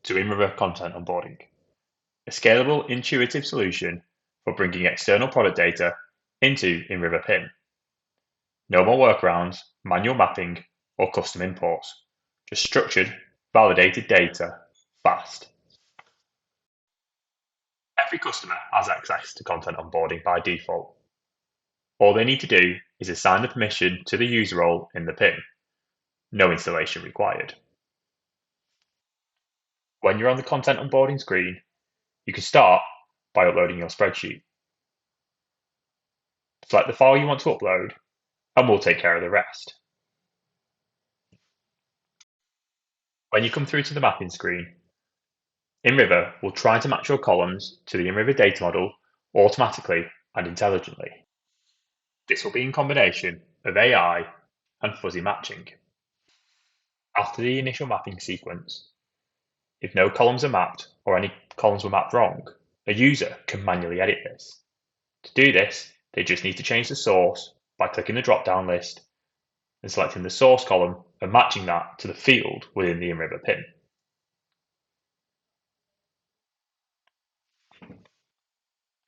to Inriver Content Onboarding, a scalable, intuitive solution for bringing external product data into Inriver PIM. No more workarounds, manual mapping, or custom imports, just structured, validated data, fast. Every customer has access to Content Onboarding by default. All they need to do is assign the permission to the user role in the PIM. No installation required. When you're on the Content Onboarding screen, you can start by uploading your spreadsheet. Select the file you want to upload, and we'll take care of the rest. When you come through to the mapping screen, Inriver will try to match your columns to the Inriver data model automatically and intelligently. This will be in combination of AI and fuzzy matching. After the initial mapping sequence, if no columns are mapped or any columns were mapped wrong, a user can manually edit this. To do this, they just need to change the source by clicking the drop-down list and selecting the source column and matching that to the field within the Inriver PIM.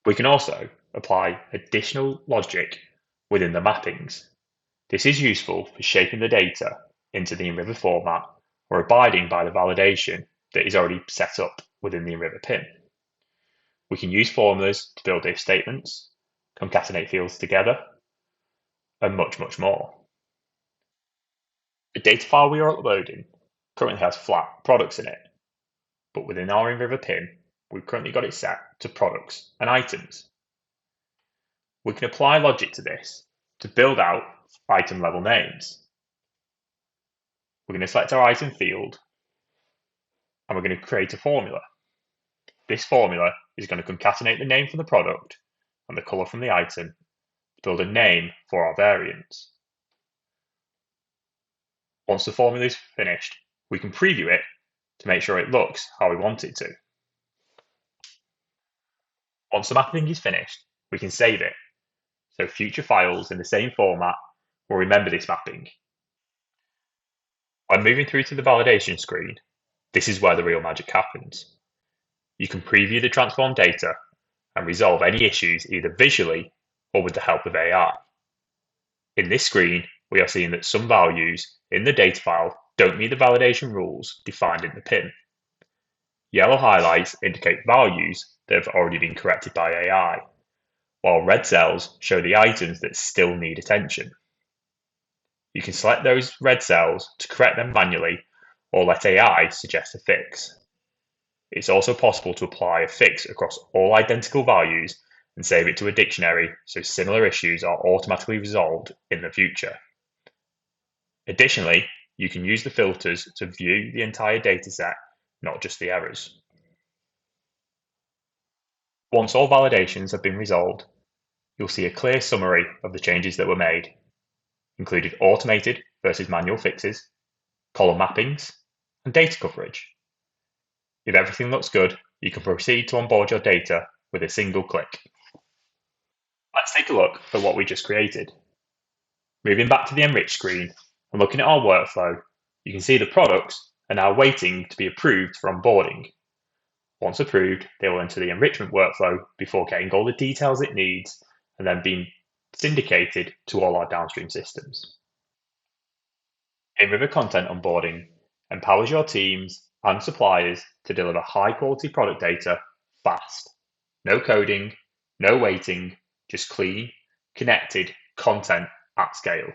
We can also apply additional logic within the mappings. This is useful for shaping the data into the Inriver format or abiding by the validation that is already set up within the Inriver PIM. We can use formulas to build if statements, concatenate fields together, and much, much more. The data file we are uploading currently has flat products in it, but within our Inriver PIM, we've currently got it set to products and items. We can apply logic to this to build out item level names. We're going to select our item field and we're going to create a formula. This formula is going to concatenate the name from the product and the color from the item to build a name for our variants. Once the formula is finished, we can preview it to make sure it looks how we want it to. Once the mapping is finished, we can save it, so future files in the same format will remember this mapping. When moving through to the validation screen, this is where the real magic happens. You can preview the transformed data and resolve any issues either visually or with the help of AI. In this screen, we are seeing that some values in the data file don't meet the validation rules defined in the PIM. Yellow highlights indicate values that have already been corrected by AI, while red cells show the items that still need attention. You can select those red cells to correct them manually or let AI suggest a fix. It's also possible to apply a fix across all identical values and save it to a dictionary so similar issues are automatically resolved in the future. Additionally, you can use the filters to view the entire dataset, not just the errors. Once all validations have been resolved, you'll see a clear summary of the changes that were made, including automated versus manual fixes, column mappings, and data coverage. If everything looks good, you can proceed to onboard your data with a single click. Let's take a look at what we just created. Moving back to the Enrich screen and looking at our workflow, you can see the products are now waiting to be approved for onboarding. Once approved, they will enter the enrichment workflow before getting all the details it needs and then being syndicated to all our downstream systems. Inriver Content Onboarding empowers your teams and suppliers to deliver high-quality product data fast. No coding, no waiting, just clean, connected content at scale.